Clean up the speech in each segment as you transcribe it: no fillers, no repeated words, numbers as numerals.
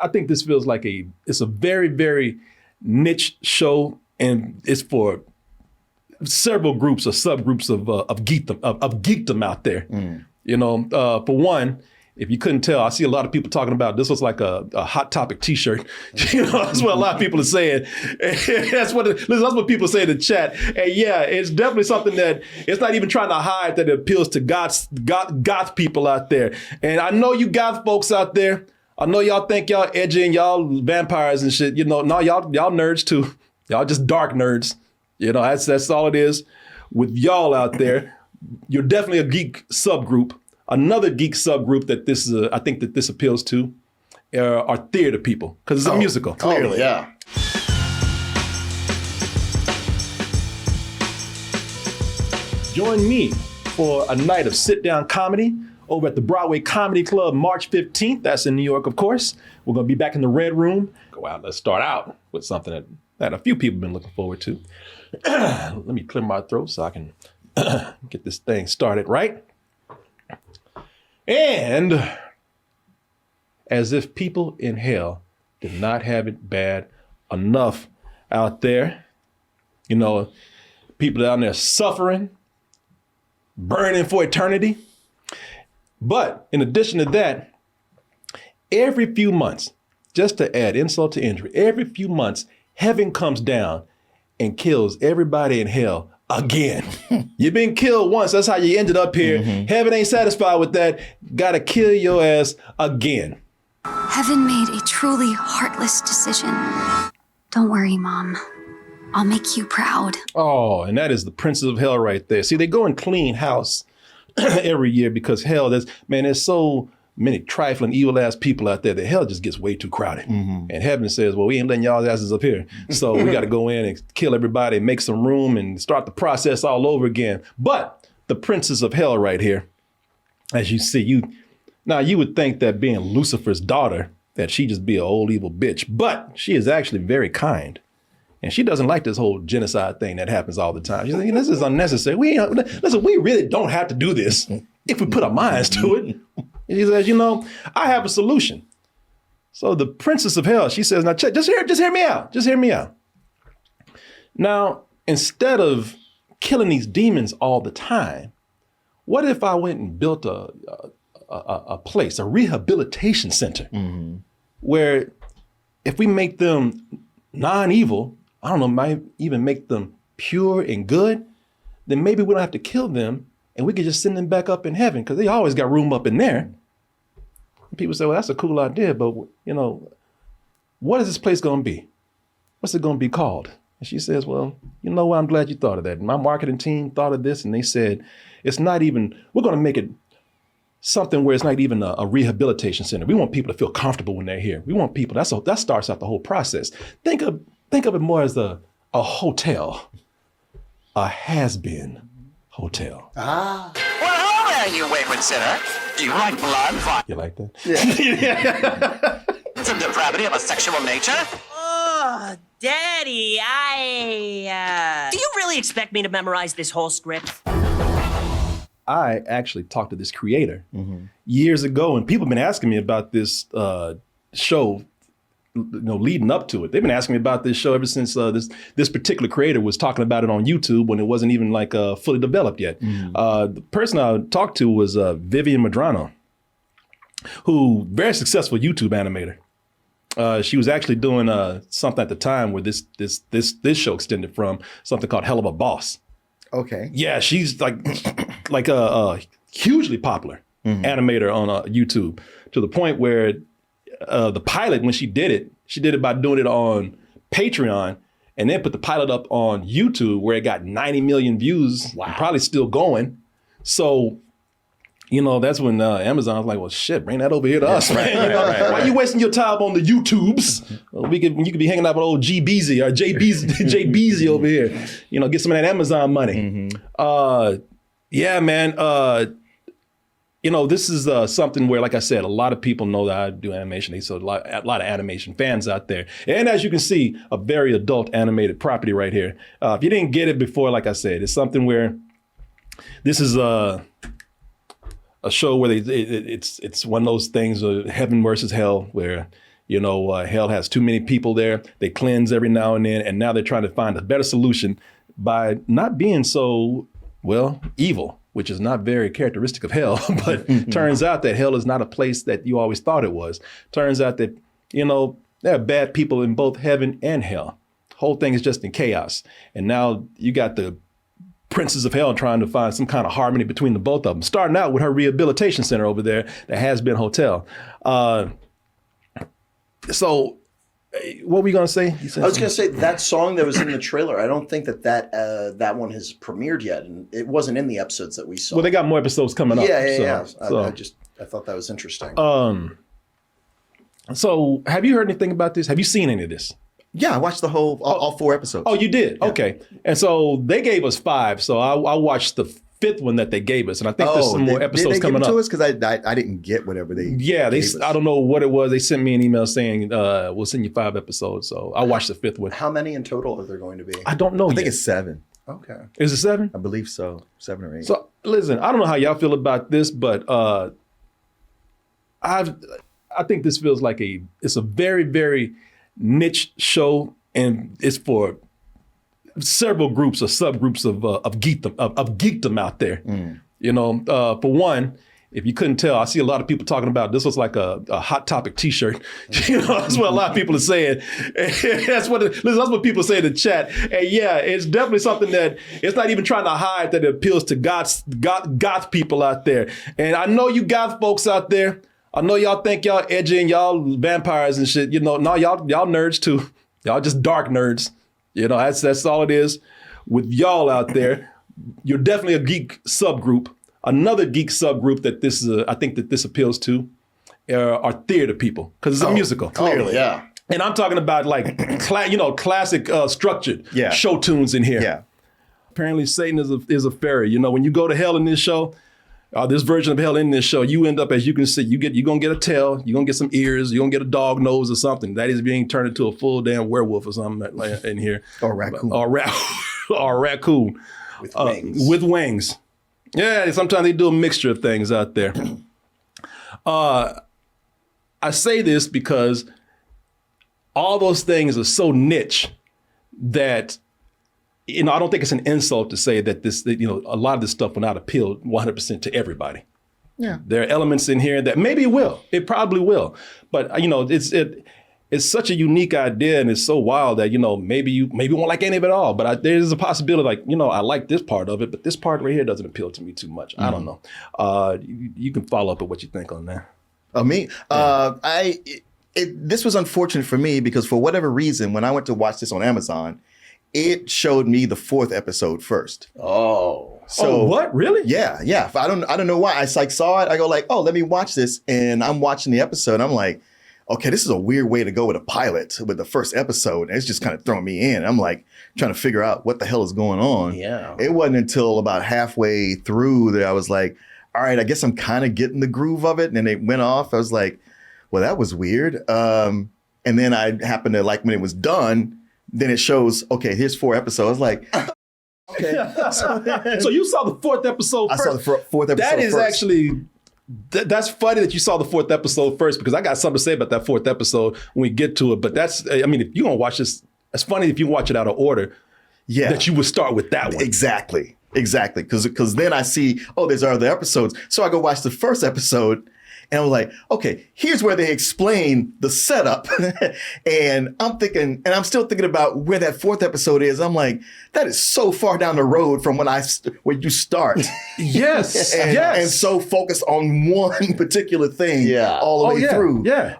I think this feels like it's a very, very niche show, and it's for several groups or subgroups of geekdom out there. You know, for one, if you couldn't tell, I see a lot of people talking about this was like a Hot Topic t-shirt. You know, that's what a lot of people are saying. That's what people say in the chat. And yeah, it's definitely something that it's not even trying to hide that it appeals to goth people out there. And I know you goth folks out there, I know y'all think y'all edgy and y'all vampires and shit. You know, no, y'all nerds too. Y'all just dark nerds. You know, that's all it is. With y'all out there, you're definitely a geek subgroup. Another geek subgroup that I think that this appeals to are theater people, because it's a musical. Clearly, yeah. Join me for a night of sit-down comedy over at the Broadway Comedy Club, March 15th. That's in New York, of course. We're going to be back in the Red Room. Go out. Let's start out with something that a few people have been looking forward to. Let me clear my throat so I can get this thing started right. And as if people in hell did not have it bad enough out there, you know, people down there suffering, burning for eternity. But in addition to that, every few months, just to add insult to injury, every few months, heaven comes down and kills everybody in hell again. You've been killed once. That's how you ended up here. Heaven ain't satisfied with that. Gotta kill your ass again. Heaven made a truly heartless decision. Don't worry, Mom. I'll make you proud. Oh, and that is the princes of hell right there. See, they go and clean house every year because hell, there's so many trifling, evil ass people out there that hell just gets way too crowded. And heaven says, well, we ain't letting y'all asses up here. So we got to go in and kill everybody, make some room and start the process all over again. But the princes of hell right here, as you see, you would think that being Lucifer's daughter, that she just be an old evil bitch, but she is actually very kind. And she doesn't like this whole genocide thing that happens all the time. She's like, this is unnecessary. We really don't have to do this if we put our minds to it. And he says, I have a solution. So the princess of hell, she says, now check, just hear me out. Just hear me out. Now, instead of killing these demons all the time, what if I went and built a place, a rehabilitation center, where if we make them non-evil, I don't know, might even make them pure and good, then maybe we don't have to kill them and we could just send them back up in heaven because they always got room up in there. And people say, well, that's a cool idea, but what is this place going to be? What's it going to be called? And she says, well, I'm glad you thought of that. My marketing team thought of this and they said, we're going to make it something where it's not even a rehabilitation center. We want people to feel comfortable when they're here. We want people, that starts out the whole process. Think of it more as a hotel, a Hazbin Hotel. Well, hello there, you wayward sinner. Do you like blood? You like that? Yeah. Some depravity of a sexual nature? Oh, Daddy, do you really expect me to memorize this whole script? I actually talked to this creator years ago, and people have been asking me about this show, leading up to it. They've been asking me about this show ever since this particular creator was talking about it on YouTube when it wasn't even fully developed yet. The person I talked to was Vivian Madrano, who very successful YouTube animator. She was actually doing something at the time where this show extended from, something called Hell of a Boss. Okay. Yeah, she's like a hugely popular animator on YouTube, to the point where the pilot, when she did it by doing it on Patreon and then put the pilot up on YouTube where it got 90 million views. Wow. Probably still going. So, that's when Amazon was like, well, shit, bring that over here to us, man. Why are you wasting your time on the YouTubes? Well, you could be hanging out with old G Beezy or Jay Beezy over here. Get some of that Amazon money. Yeah, man. This is something where, like I said, a lot of people know that I do animation. So a lot of animation fans out there. And as you can see, a very adult animated property right here. If you didn't get it before, like I said, it's something where this is a show where it's one of those things, heaven versus hell, where hell has too many people there. They cleanse every now and then, and now they're trying to find a better solution by not being so, evil, which is not very characteristic of hell. But turns out that hell is not a place that you always thought it was. Turns out that, there are bad people in both heaven and hell. Whole thing is just in chaos. And now you got the princes of hell trying to find some kind of harmony between the both of them, starting out with her rehabilitation center over there, the Hazbin Hotel. So what were you going to say? I was going to say that song that was in the trailer, I don't think that one has premiered yet. And it wasn't in the episodes that we saw. Well, they got more episodes coming up. Yeah. So, I thought that was interesting. So have you heard anything about this? Have you seen any of this? Yeah, I watched the whole all 4 episodes. Oh, you did? Yeah. Okay. And so they gave us 5. So I watched the 5th one that they gave us, and I think there's some more episodes coming up. Did they give it to us? Because I didn't get whatever they. Yeah, gave us. I don't know what it was. They sent me an email saying we'll send you 5 episodes. So I watched the 5th one. How many in total are there going to be? I don't know. I think it's 7. Okay. Is it 7? I believe so. 7 or 8. So listen, I don't know how y'all feel about this, but I think this feels like it's a very, very niche show, and it's for several groups or subgroups of geekdom out there. For one, if you couldn't tell, I see a lot of people talking about this was like a Hot Topic T-shirt. That's what a lot of people are saying. That's what people say in the chat. And yeah, it's definitely something that it's not even trying to hide that it appeals to goth people out there. And I know you goth folks out there. I know y'all think y'all edgy and y'all vampires and shit. No, y'all nerds too. Y'all just dark nerds. That's all it is. With y'all out there, you're definitely a geek subgroup. Another geek subgroup that I think that this appeals to are theater people, because it's a musical. Clearly, yeah. And I'm talking about like classic structured show tunes in here. Yeah. Apparently Satan is a fairy. When you go to hell in this show, this version of hell in this show, you end up, as you can see, you're going to get a tail, you're going to get some ears, you're going to get a dog nose or something. That is being turned into a full damn werewolf or something in here. Or raccoon. Or raccoon. With wings. With wings. Yeah, sometimes they do a mixture of things out there. I say this because all those things are so niche that I don't think it's an insult to say that a lot of this stuff will not appeal 100% to everybody. Yeah. There are elements in here that maybe it will. It probably will. But it's such a unique idea, and it's so wild that maybe you won't like any of it all. But there's a possibility, I like this part of it, but this part right here doesn't appeal to me too much. I don't know. You can follow up with what you think on that. Me? This was unfortunate for me because for whatever reason, when I went to watch this on Amazon, it showed me the 4th episode first. Oh. So what? Really? Yeah. I don't know why. I saw it. I go like, oh, let me watch this, and I'm watching the episode. I'm like, okay, this is a weird way to go with a pilot with the first episode. And it's just kind of throwing me in. I'm like trying to figure out what the hell is going on. Yeah. It wasn't until about halfway through that I was like, all right, I guess I'm kind of getting the groove of it. And then it went off. I was like, well, that was weird. And then I happened to like when it was done, then it shows, okay, here's 4 episodes. I was like, okay. So you saw the 4th episode first. I saw the 4th episode That is first. actually... That's funny that you saw the 4th episode first, because I got something to say about that 4th episode when we get to it. But if you're going to watch this, it's funny if you watch it out of order, that you would start with that one. Exactly. Because then I see, there's other episodes. So I go watch the first episode, and I'm like, okay, here's where they explain the setup. And I'm thinking, and I'm still thinking about where that 4th episode is. I'm like, that is so far down the road from when you start. Yes. And so focused on one particular thing all the way through. Yeah.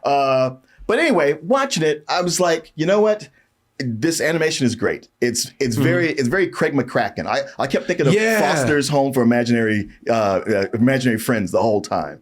But anyway, watching it, I was like, you know what? This animation is great. It's very Craig McCracken. I kept thinking of Foster's Home for Imaginary Friends the whole time,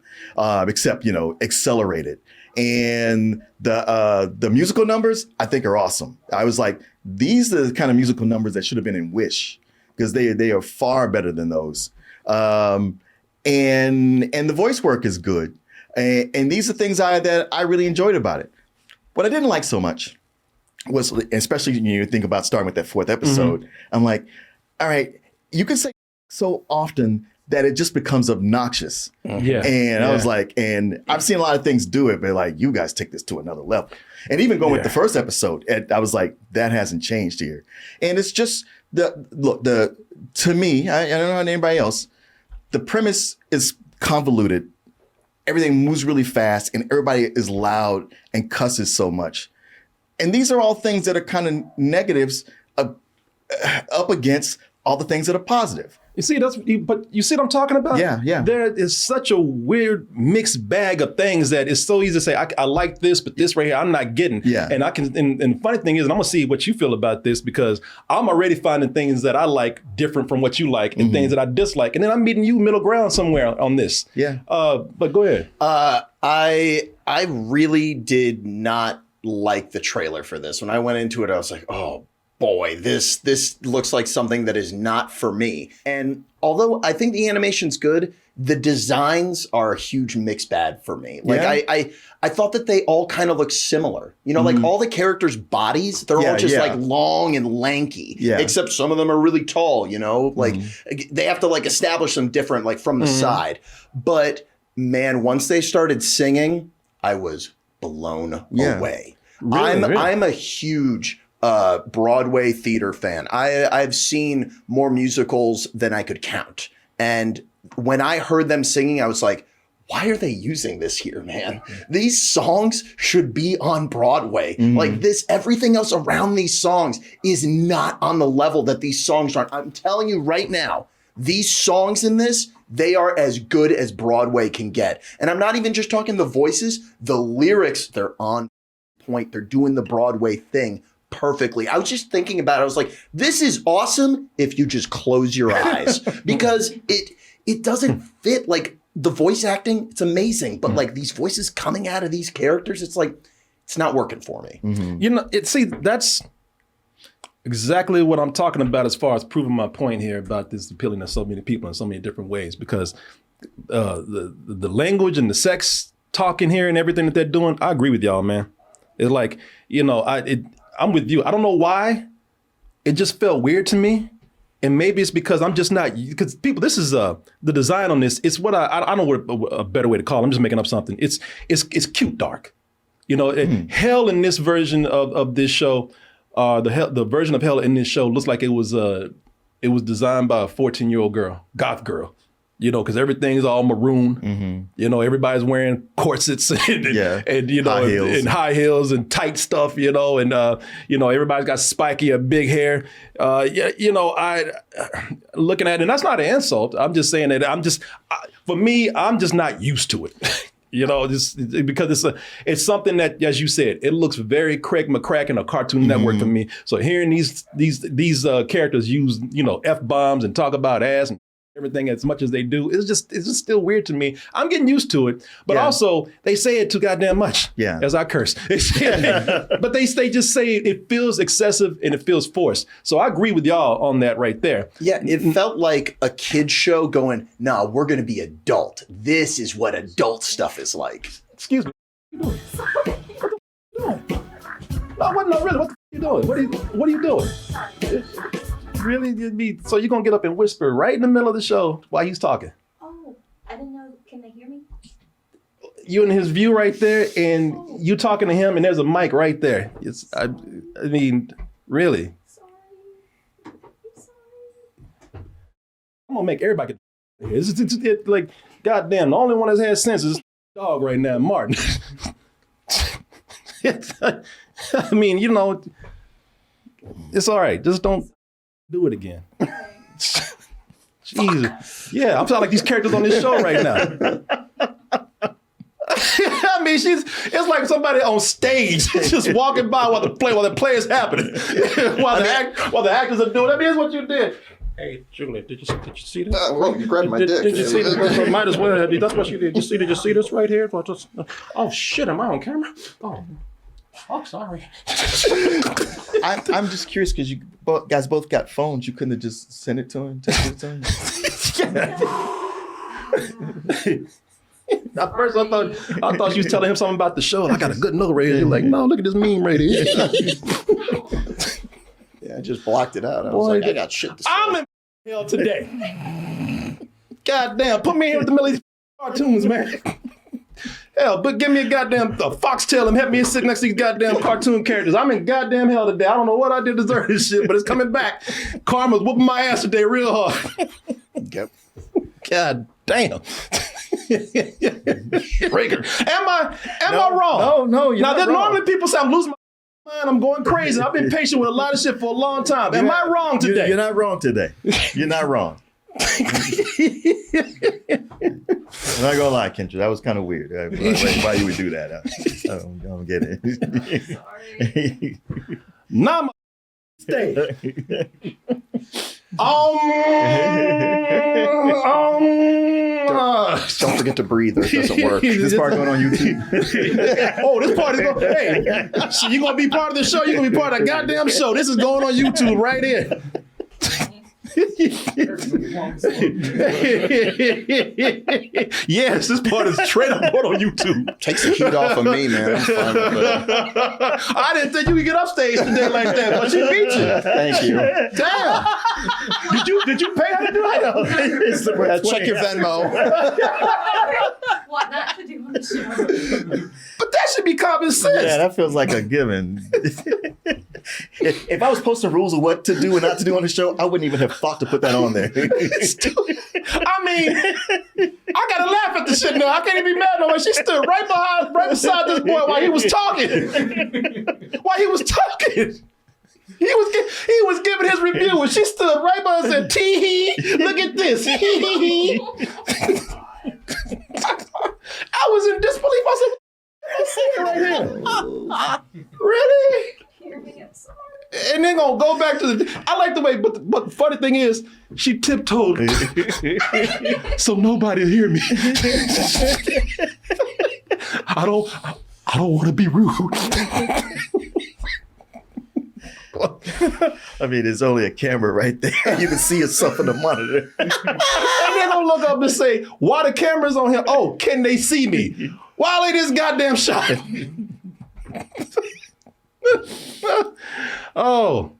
except accelerated. And the musical numbers I think are awesome. I was like, these are the kind of musical numbers that should have been in Wish, because they are far better than those. And the voice work is good. And these are things that I really enjoyed about it. What I didn't like so much was, especially when you think about starting with that 4th episode, I'm like, all right, you can say so often that it just becomes obnoxious. Yeah. And I was like, and I've seen a lot of things do it, but like, you guys take this to another level. And even going with the first episode, I was like, that hasn't changed here. And it's just to me, I don't know about anybody else, the premise is convoluted. Everything moves really fast and everybody is loud and cusses so much. And these are all things that are kind of negatives up against all the things that are positive. You see, but you see what I'm talking about? Yeah. There is such a weird mixed bag of things that it's so easy to say, I like this, but this right here, I'm not getting. Yeah. And and the funny thing is, and I'm gonna see what you feel about this because I'm already finding things that I like different from what you like and things that I dislike. And then I'm meeting you middle ground somewhere on this. Yeah. But go ahead. I really did not like the trailer for this. When I went into it, I was like, oh boy, this looks like something that is not for me. And although I think the animation's good, the designs are a huge mixed bag for me. Like I thought that they all kind of look similar. You know, like all the characters' bodies, they're all just like long and lanky. Yeah. Except some of them are really tall, you know? Like they have to like establish them different, like from the side. But man, once they started singing, I was blown away. Really? I'm a huge Broadway theater fan. I've seen more musicals than I could count. And when I heard them singing, I was like, why are they using this here, man? These songs should be on Broadway. Like this, everything else around these songs is not on the level that these songs are. I'm telling you right now, these songs in this, they are as good as Broadway can get. And I'm not even just talking the voices, the lyrics, they're on point. They're doing the Broadway thing perfectly. I was just thinking about it. I was like, this is awesome if you just close your eyes because it doesn't fit. Like the voice acting, it's amazing. But like these voices coming out of these characters, it's like, it's not working for me. You know, that's exactly what I'm talking about as far as proving my point here about this appealing to so many people in so many different ways because the language and the sex talk in here and everything that they're doing, I agree with y'all, man. It's like, you know, I'm with you. I don't know why. It just felt weird to me. And maybe it's because I'm just not, because people, this is the design on this. It's what I don't know what a better way to call it. I'm just making up something. It's cute dark. You know, hell in this version of this show, the version of hell in this show looks like it was designed by a 14-year-old girl, goth girl. You know, because everything's all maroon. You know, everybody's wearing corsets and you know, and high heels and tight stuff. You know, and you know, everybody's got spiky or big hair. You know, I looking at it, and that's not an insult. I'm just saying that for me, I'm just not used to it. You know, because it's something that, as you said, it looks very Craig McCracken or Cartoon Network to me. So hearing these characters use, you know, F-bombs and talk about ass and everything as much as they do, it's just still weird to me. I'm getting used to it, but also they say it too goddamn much. As I curse, but they just say it feels excessive and it feels forced. So I agree with y'all on that right there. Yeah, it felt like a kid's show going, no, we're going to be adult. This is what adult stuff is like. Excuse me. What are you doing? No, really, what are you doing? What are you doing? Really? So you're going to get up and whisper right in the middle of the show while he's talking? Oh, I didn't know. Can they hear me? You in his view right there, and you talking to him, and there's a mic right there. I mean, really. Sorry. I'm sorry. I'm going to make everybody get it's like, goddamn, the only one that has sense is this dog right now, Martin. I mean, you know, it's all right. Just don't do it again. Jesus. Yeah, I'm sounding like these characters on this show right now. I mean, it's like somebody on stage just walking by while the play is happening. while the actors are doing it. I mean, it's what you did. Hey, Juliet, did you see this? Well, you grabbed my dick. Did you see this? Might as well. That's what you did. Did you see this right here? Oh, shit, am I on camera? Oh, sorry. I'm just curious because you guys both got phones. You couldn't have just sent it to him, texted it to him. At first, I thought you was telling him something about the show. And I got a good note right here. You're like, no, look at this meme right here. Yeah, I just blocked it out. I was like, I got shit to say. I'm in hell today. Goddamn, put me in here with the middle of these cartoons, man. Hell, but give me a goddamn foxtail and help me sit next to these goddamn cartoon characters. I'm in goddamn hell today. I don't know what I did to deserve this shit, but it's coming back. Karma's whooping my ass today real hard. Yep. God damn. Trigger. Am I wrong? No, you're now, not wrong. normally people say I'm losing my mind, I'm going crazy. I've been patient with a lot of shit for a long time. Am I wrong today? You're not wrong today. You're not wrong. I'm not gonna lie, Kendra. That was kind of weird. Why you would do that? I don't get it. Sorry. Nah, my stay. Don't forget to breathe or it doesn't work. This part going on YouTube. Oh, this part is going. Hey, so you gonna be part of the show? You gonna be part of that goddamn show? This is going on YouTube right here. Yes, this part is straight up going on YouTube. Takes the heat off of me, man. I'm fine with it. I didn't think you could get upstage today like that, but she beat you. Thank you. Damn. Did you pay her to do it? Check your Venmo. What not to do on the show? But that should be common sense. Yeah, that feels like a given. If I was posting rules of what to do and not to do on the show, I wouldn't even have thought to put that on there. I mean, I gotta laugh at the shit now. I can't even be mad no more. She stood right beside this boy while he was talking. He was giving his review, and she stood right by and said, "Tee hee, look at this." I was in disbelief. I said, "What's right here? Really?" Hear me, I'm sorry. And then gonna go back to the. I like the way, but the funny thing is, she tiptoed, so nobody hear me. I don't want to be rude. I mean, there's only a camera right there. You can see yourself in the monitor. And they're gonna look up and say, "Why the camera's on here? Oh, can they see me? Why ain't this goddamn shot?" Oh,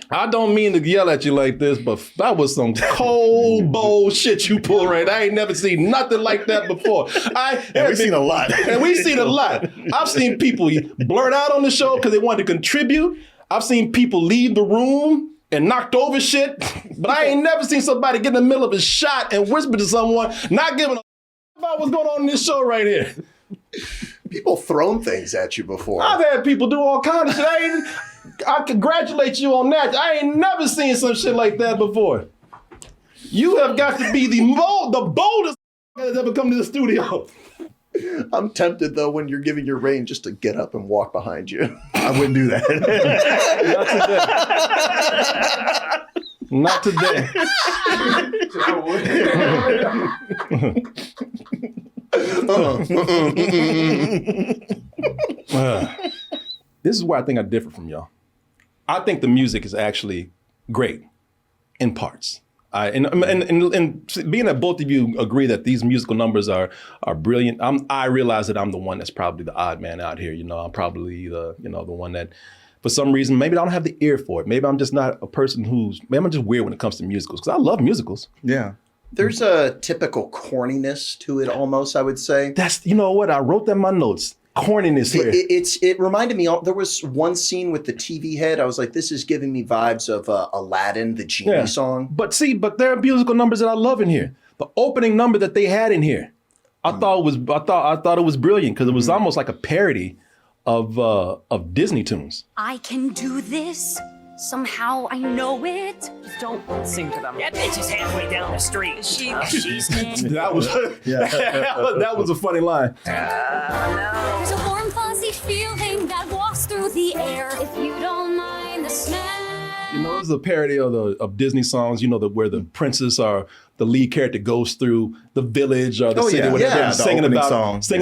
I don't mean to yell at you like this, but that was some cold, bold shit you pulled right. I ain't never seen nothing like that before. We've seen a lot. And we've seen a lot. I've seen people blurt out on the show because they wanted to contribute. I've seen people leave the room and knocked over shit, but I ain't never seen somebody get in the middle of a shot and whisper to someone, not giving a about what's going on in this show right here. People thrown things at you before. I've had people do all kinds of shit. I congratulate you on that. I ain't never seen some shit like that before. You have got to be the boldest that's ever come to the studio. I'm tempted though when you're giving your reign just to get up and walk behind you. I wouldn't do that. Not today. This is where I think I differ from y'all. I think the music is actually great in parts. And being that both of you agree that these musical numbers are brilliant, I realize that I'm the one that's probably the odd man out here. You know, I'm probably the one that, for some reason, maybe I don't have the ear for it. Maybe I'm just not a person maybe I'm just weird when it comes to musicals, because I love musicals. Yeah. There's a typical corniness to it almost, I would say. That's, you know what, I wrote that in my notes. Corniness here. It reminded me, there was one scene with the TV head. I was like, this is giving me vibes of Aladdin, the Genie song. But there are musical numbers that I love in here. The opening number that they had in here, I thought it was brilliant, because it was almost like a parody of Disney tunes. I can do this. Somehow I know it. Don't sing to them. That bitch is halfway down the street. She's dead. That was that was a funny line. There's a warm, fuzzy feeling that walks through the air. If you don't mind the smell. You know, it's a parody of Disney songs. You know, where the princess or the lead character goes through the village or the city, whatever, singing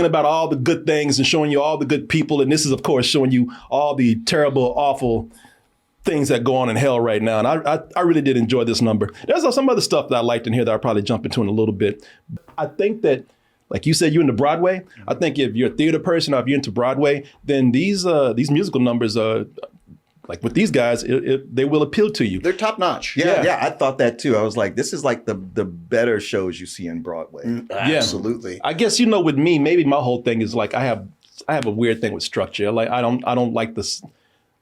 about all the good things and showing you all the good people. And this is, of course, showing you all the terrible, awful things that go on in hell right now. And I really did enjoy this number. There's some other stuff that I liked in here that I'll probably jump into in a little bit. I think that, like you said, you're into Broadway. I think if you're a theater person or if you're into Broadway, then these musical numbers Like with these guys, they will appeal to you. They're top notch. Yeah, I thought that too. I was like, this is like the better shows you see in Broadway. Absolutely. I guess, with me, maybe my whole thing is like I have a weird thing with structure. Like I don't like this.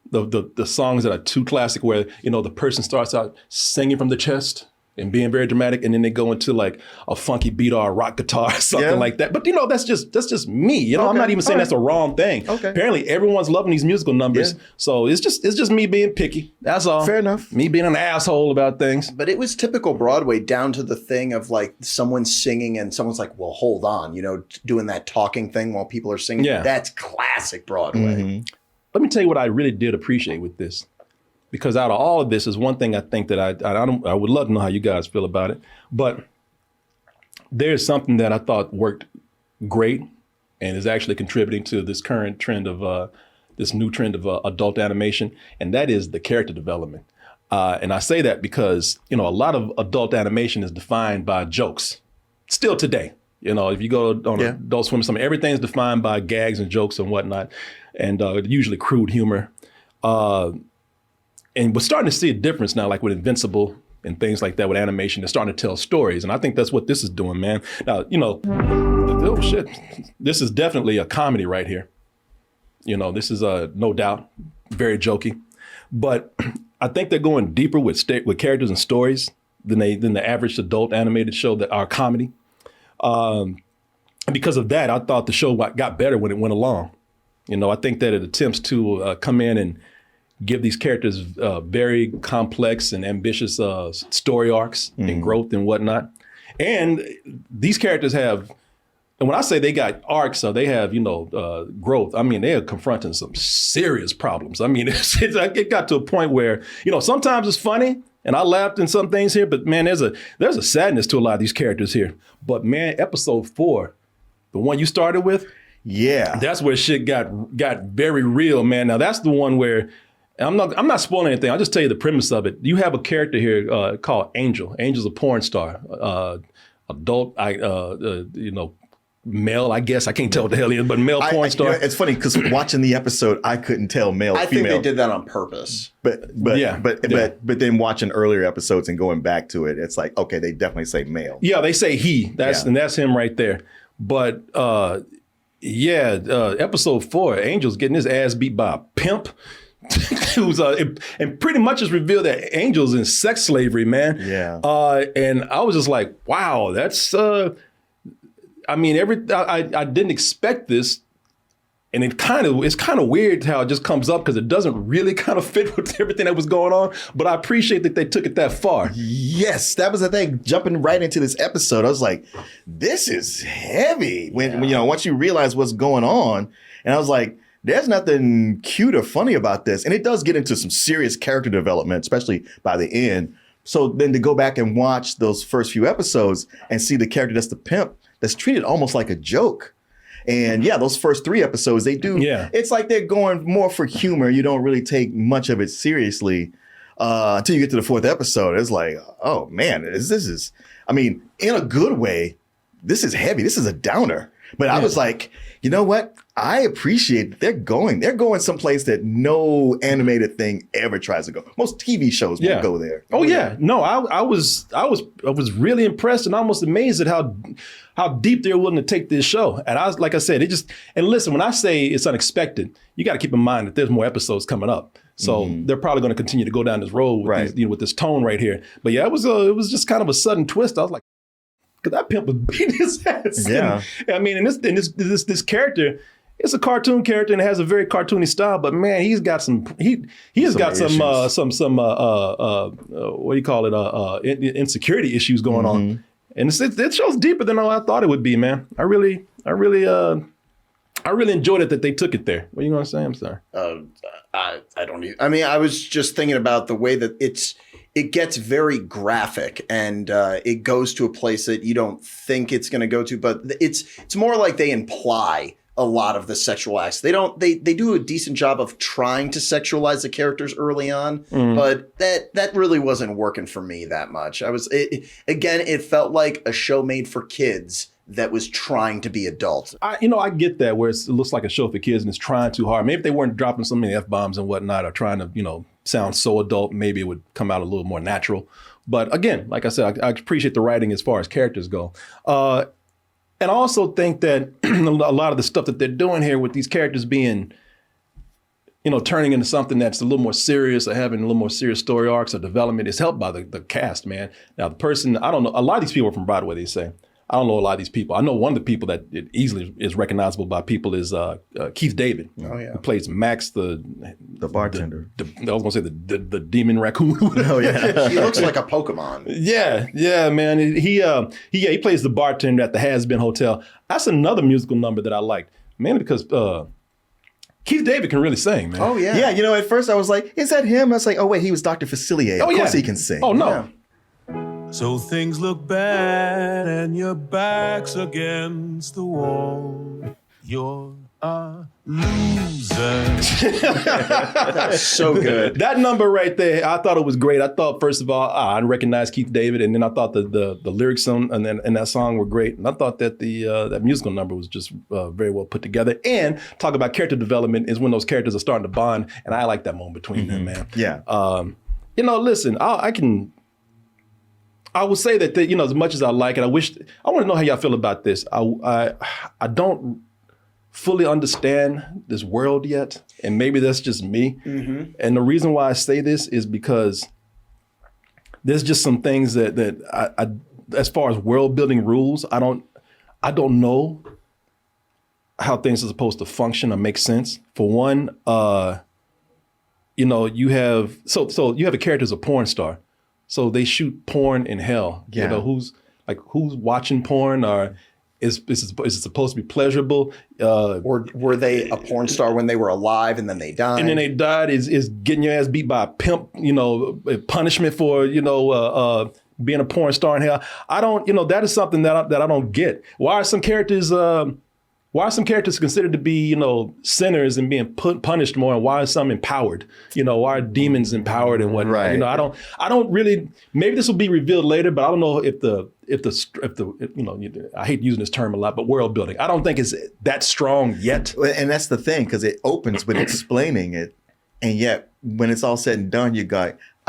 The songs that are too classic where, the person starts out singing from the chest and being very dramatic, and then they go into like a funky beat or a rock guitar or something like that. But that's just me. I'm not even saying that's a wrong thing. Okay. Apparently everyone's loving these musical numbers. Yeah. So it's just me being picky. That's all. Fair enough. Me being an asshole about things. But it was typical Broadway, down to the thing of like someone singing and someone's like, well, hold on, doing that talking thing while people are singing. Yeah. That's classic Broadway. Mm-hmm. Let me tell you what I really did appreciate with this. Because out of all of this is one thing I think that I would love to know how you guys feel about it. But there's something that I thought worked great and is actually contributing to this current trend of this new trend of adult animation, and that is the character development. And I say that because a lot of adult animation is defined by jokes, still today. If you go on Adult Swim, everything's defined by gags and jokes and whatnot, and usually crude humor. And we're starting to see a difference now, like with Invincible and things like that with animation. They're starting to tell stories. And I think that's what this is doing, man. Now, oh shit, this is definitely a comedy right here. This is no doubt very jokey. But I think they're going deeper with characters and stories than the average adult animated show that are comedy. And because of that, I thought the show got better when it went along. I think that it attempts to come in and give these characters very complex and ambitious story arcs and growth and whatnot. And these characters have, and when I say they got arcs, or they have, growth, I mean, they're confronting some serious problems. I mean, it got to a point where, sometimes it's funny and I laughed in some things here, but man, there's a sadness to a lot of these characters here. But man, episode 4, the one you started with, that's where shit got very real, man. Now that's the one where, I'm not spoiling anything. I'll just tell you the premise of it. You have a character here called Angel. Angel's a porn star, adult, male, I guess. I can't tell what the hell he is, but male porn star. It's funny because watching the episode, I couldn't tell male, I female. think they did that on purpose. But then watching earlier episodes and going back to it, it's like, okay, they definitely say male. Yeah, they say he. And that's him right there. But episode 4, Angel's getting his ass beat by a pimp. Who's and pretty much is revealed that Angel's in sex slavery, man. Yeah. And I was just like, wow, that's I didn't expect this. And it's kind of weird how it just comes up because it doesn't really kind of fit with everything that was going on. But I appreciate that they took it that far. Yes, that was the thing. Jumping right into this episode, I was like, this is heavy. When once you realize what's going on, and I was like, there's nothing cute or funny about this. And it does get into some serious character development, especially by the end. So then to go back and watch those first few episodes and see the character that's the pimp that's treated almost like a joke. And those first 3 episodes, they do. Yeah. It's like they're going more for humor. You don't really take much of it seriously until you get to the 4th episode. It's like, oh man, this is, in a good way, this is heavy. This is a downer. But I was like, you know what? I appreciate that they're going someplace that no animated thing ever tries to go. Most TV shows won't go there. Oh yeah. No, I was really impressed and almost amazed at how deep they're willing to take this show. And I was, like I said, and listen, when I say it's unexpected, you got to keep in mind that there's more episodes coming up. So they're probably going to continue to go down this road with with this tone right here. But yeah, it was just kind of a sudden twist. I was like, because that pimp was beating his ass. Yeah. And this character, it's a cartoon character and it has a very cartoony style, but man, he's got some what do you call it, insecurity issues going on. And it shows deeper than I thought it would be, man. I really enjoyed it that they took it there. What are you going to say? I'm sorry. I don't even, I was just thinking about the way that it gets very graphic and it goes to a place that you don't think it's going to go to, but it's more like they imply a lot of the sexual acts. They do a decent job of trying to sexualize the characters early on, but that really wasn't working for me that much. It felt like a show made for kids that was trying to be adult. I get that where it looks like a show for kids and it's trying too hard. Maybe if they weren't dropping so many F-bombs and whatnot or trying to, sound so adult, maybe it would come out a little more natural. But again, like I said, I appreciate the writing as far as characters go. And I also think that a lot of the stuff that they're doing here with these characters being, turning into something that's a little more serious or having a little more serious story arcs or development is helped by the cast, man. Now, the person, I don't know, a lot of these people are from Broadway, they say. I don't know a lot of these people. I know one of the people that it easily is recognizable by people is Keith David. Oh, yeah. Who plays Max, the bartender. I was going to say the demon raccoon. Oh, yeah. He looks like a Pokemon. Yeah, man. He plays the bartender at the Hazbin Hotel. That's another musical number that I liked, mainly because Keith David can really sing, man. Oh, yeah. Yeah, at first I was like, is that him? I was like, oh, wait, he was Dr. Facilier. Of course he can sing. Oh, no. So things look bad and your back's against the wall. You're a loser. That's so good. That number right there, I thought it was great. I thought, first of all, I recognized Keith David, and then I thought the lyrics and that song were great. And I thought that that musical number was just very well put together. And talk about character development is when those characters are starting to bond, and I like that moment between them, man. Yeah. Listen, I will say that as much as I like it, I want to know how y'all feel about this. I don't fully understand this world yet, and maybe that's just me. Mm-hmm. And the reason why I say this is because there's just some things that I as far as world building rules, I don't know how things are supposed to function or make sense. For one, you have a character as a porn star. So they shoot porn in hell. Yeah. Who's watching porn, or is it supposed to be pleasurable? Or were they a porn star when they were alive and then they died? And then they died. Is getting your ass beat by a pimp, punishment for, being a porn star in hell? I don't, that is something that I don't get. Why are some characters considered to be, sinners and being punished more, and why are some empowered? Why are demons empowered and whatnot? Right. I don't really. Maybe this will be revealed later, but I don't know if the I hate using this term a lot, but world building, I don't think it's that strong yet. And that's the thing, because it opens with explaining it, and yet when it's all said and done,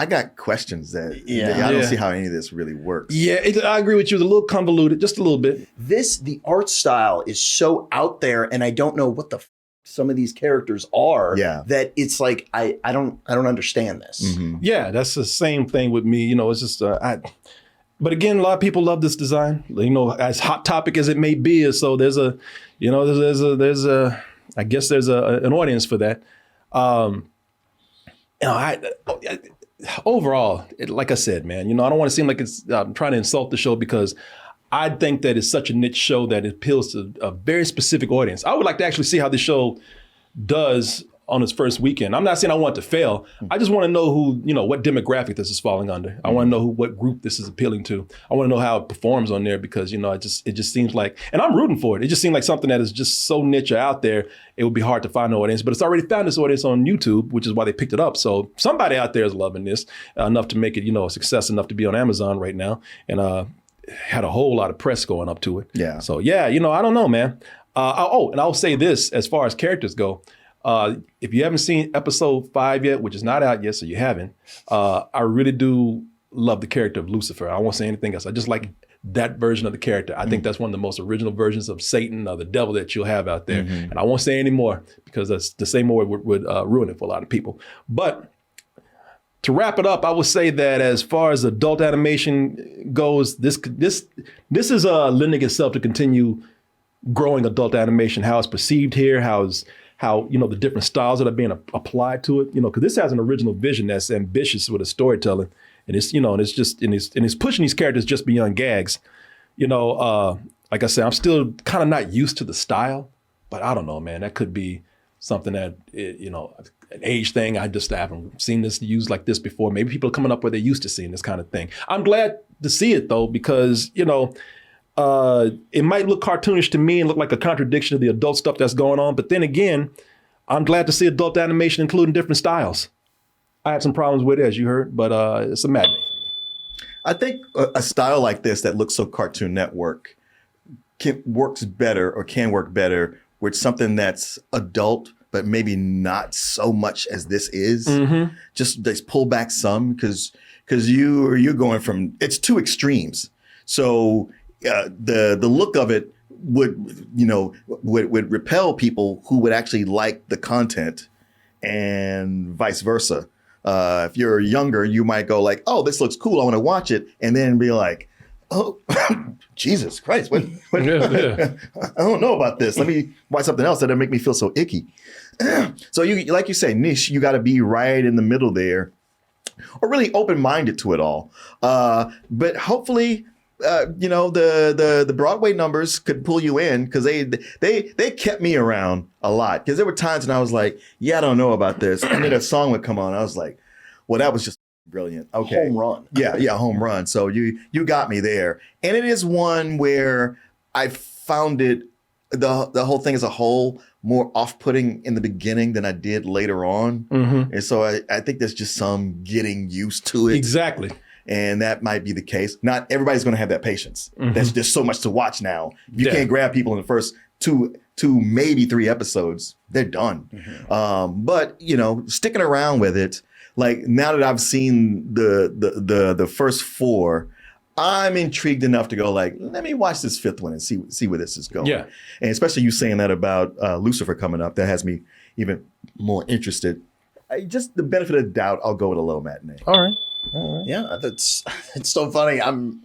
I got questions that I don't see how any of this really works. Yeah, I agree with you. It's a little convoluted, just a little bit. The art style is so out there, and I don't know what some of these characters are. Yeah. That it's like I don't understand this. Mm-hmm. Yeah, that's the same thing with me. It's just But again, a lot of people love this design. As hot topic as it may be, so there's an audience for that. Overall, like I said, man, I don't want to seem like I'm trying to insult the show, because I think that it's such a niche show that it appeals to a very specific audience. I would like to actually see how this show does on its first weekend. I'm not saying I want it to fail. I just want to know what demographic this is falling under. I want to know what group this is appealing to. I want to know how it performs on there, because, it just seems like, and I'm rooting for it. It just seems like something that is just so niche or out there, it would be hard to find an audience, but it's already found this audience on YouTube, which is why they picked it up. So somebody out there is loving this enough to make it, a success enough to be on Amazon right now. And had a whole lot of press going up to it. Yeah. So yeah, I don't know, man. And I'll say this, as far as characters go, if you haven't seen episode 5 yet, which is not out yet, so you haven't, I really do love the character of Lucifer. I won't say anything else. I just like that version of the character. I think that's one of the most original versions of Satan or the devil that you'll have out there. Mm-hmm. And I won't say any more, because that's to say more would ruin it for a lot of people. But to wrap it up, I will say that as far as adult animation goes, this is lending itself to continue growing adult animation, how it's perceived here, how the different styles that are being applied to it, because this has an original vision that's ambitious with a storytelling, and it's it's pushing these characters just beyond gags. Like I said, I'm still kind of not used to the style, but I don't know, man. That could be something that an age thing. I haven't seen this used like this before. Maybe people are coming up where they're used to seeing this kind of thing. I'm glad to see it though, because it might look cartoonish to me and look like a contradiction to the adult stuff that's going on. But then again, I'm glad to see adult animation including different styles. I had some problems with it, as you heard, but it's a matinee for me. I think a style like this that looks so Cartoon Network works better or can work better with something that's adult, but maybe not so much as this is. Just pull back some because you're going from, it's two extremes. So the look of it would repel people who would actually like the content, and vice versa. If you're younger, you might go like, oh, this looks cool, I want to watch it, and then be like, oh, Jesus Christ, what? I don't know about this. Let me watch something else that'll make me feel so icky. So you, like you say, niche, you got to be right in the middle there, or really open-minded to it all. But hopefully, the Broadway numbers could pull you in, because they kept me around a lot. Because there were times when I was like, yeah, I don't know about this, and then a song would come on. I was like, well, that was just brilliant. Okay, Home run. Yeah, home run. So you got me there, and it is one where I found it, the whole thing as a whole, more off-putting in the beginning than I did later on. And so I think there's just some getting used to it. Exactly. And that might be the case. Not everybody's going to have that patience. There's so much to watch now. If you can't grab people in the first two, maybe 3 episodes, they're done. But sticking around with it, like now that I've seen the first 4, I'm intrigued enough to go like, let me watch this 5th one and see where this is going. Yeah. And especially you saying that about Lucifer coming up, that has me even more interested. Just the benefit of the doubt, I'll go with a low matinee. All right. Yeah, it's so funny. I'm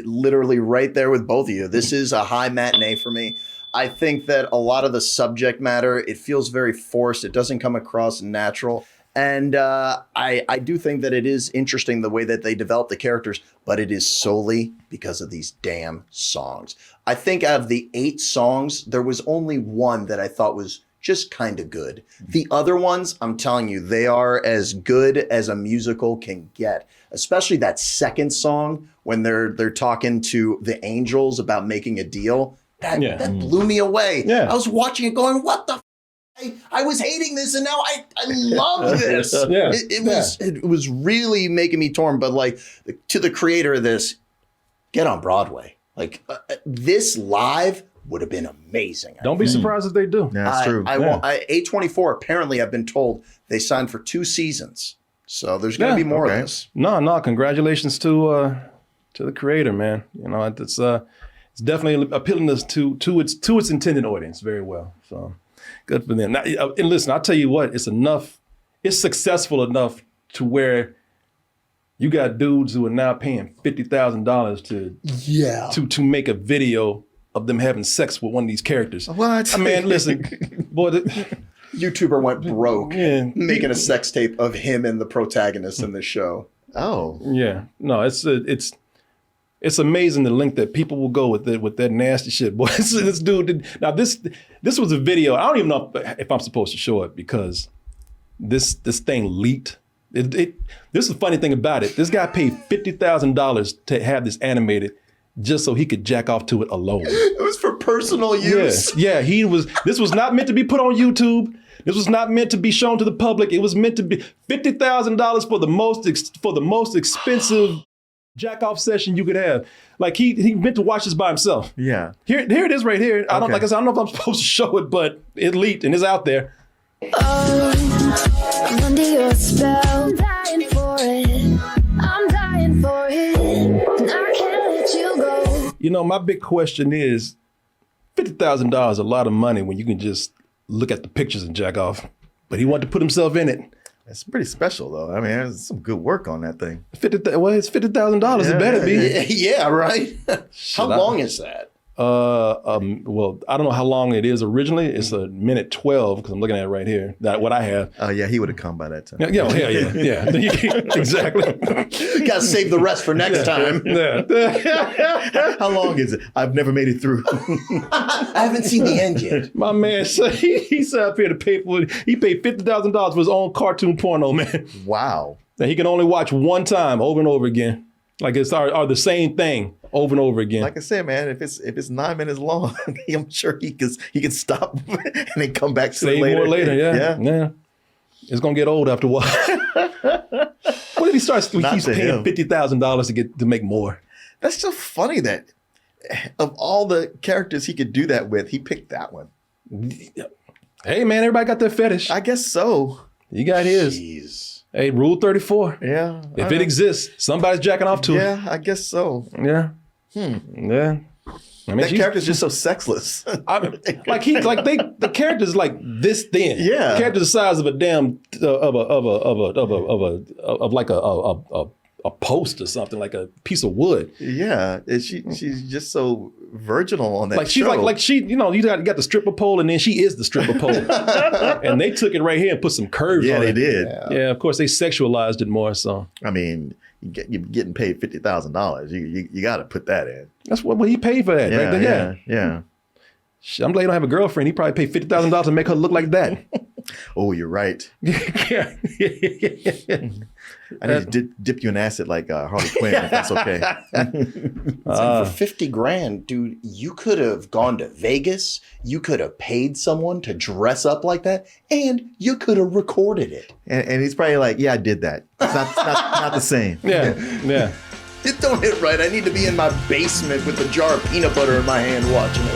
literally right there with both of you. This is a high matinee for me. I think that a lot of the subject matter, it feels very forced. It doesn't come across natural. And I do think that it is interesting the way that they develop the characters, but it is solely because of these damn songs. I think out of the 8 songs, there was only one that I thought was just kind of good. The other ones, I'm telling you, they are as good as a musical can get. Especially that second song when they're talking to the angels about making a deal. That blew me away. Yeah. I was watching it going, what the I was hating this, and now I love this. It was really making me torn. But like, to the creator of this, get on Broadway. Like this live would have been amazing. Don't be surprised if they do. Yeah, that's true. A24, apparently, I've been told they signed for 2 seasons. So there's going to be more of this. No, congratulations to the creator, man. It's definitely appealing to its intended audience very well. So good for them. Now, and listen, I'll tell you what, it's successful enough to where you got dudes who are now paying $50,000 to make a video of them having sex with one of these characters. What? I mean, listen, boy. YouTuber went broke making a sex tape of him and the protagonist in the show. Oh. Yeah. No, it's amazing the length that people will go with that nasty shit. Boy, this dude did. Now, this was a video. I don't even know if I'm supposed to show it because this thing leaked. This is the funny thing about it. This guy paid $50,000 to have this animated just so he could jack off to it alone. It was for personal use. Yeah, this was not meant to be put on YouTube. This was not meant to be shown to the public. It was meant to be $50,000 for the most expensive jack off session you could have. Like he meant to watch this by himself. Yeah. Here it is right here. I don't know if I'm supposed to show it, but it leaked and it's out there. I'm under your spell, I'm dying for it. I'm dying for it. And I can't let you go. My big question is, $50,000 is a lot of money when you can just look at the pictures and jack off. But he wanted to put himself in it. It's pretty special, though. I mean, there's some good work on that thing. It's $50,000. It better be. Yeah, right. How long is that? Well, I don't know how long it is originally. It's a minute 12 because I'm looking at it right here. What I have. Yeah, he would have come by that time. Yeah. Exactly. Got to save the rest for next time. Yeah. How long is it? I've never made it through. I haven't seen the end yet. My man said he sat up here to pay for it. He paid $50,000 for his own cartoon porno, man. Wow. That he can only watch one time over and over again. Like it's the same thing over and over again. Like I said, man, if it's 9 minutes long, I'm sure he can stop and then come back to it later. Save more later, yeah. It's gonna get old after a while. What if he starts? He keeps paying $50,000 to make more. That's so funny that of all the characters he could do that with, he picked that one. Hey, man, everybody got their fetish. I guess so. You got his. Jeez. Hey, Rule 34. Yeah. If it exists, somebody's jacking off to it. Yeah, I guess so. Yeah. Yeah. I mean, That character's just so sexless. the character's like this thin. Yeah. The character's the size of a damn like a post or something, like a piece of wood. Yeah, and she's just so virginal on that Like she's show. like she, you got the stripper pole, and then she is the stripper pole. And they took it right here and put some curves on it. Yeah, they did. Yeah, of course they sexualized it more. So I mean, you're getting paid $50,000. You got to put that in. that's what he paid for that. Right there. Yeah. I'm glad he don't have a girlfriend. He probably paid $50,000 to make her look like that. Oh, you're right. Yeah. I need to dip you in acid like Harley Quinn, if that's okay. For 50 grand, dude, you could have gone to Vegas. You could have paid someone to dress up like that, and you could have recorded it. And he's probably like, yeah, I did that. It's not the same. Yeah. It don't hit right. I need to be in my basement with a jar of peanut butter in my hand watching it.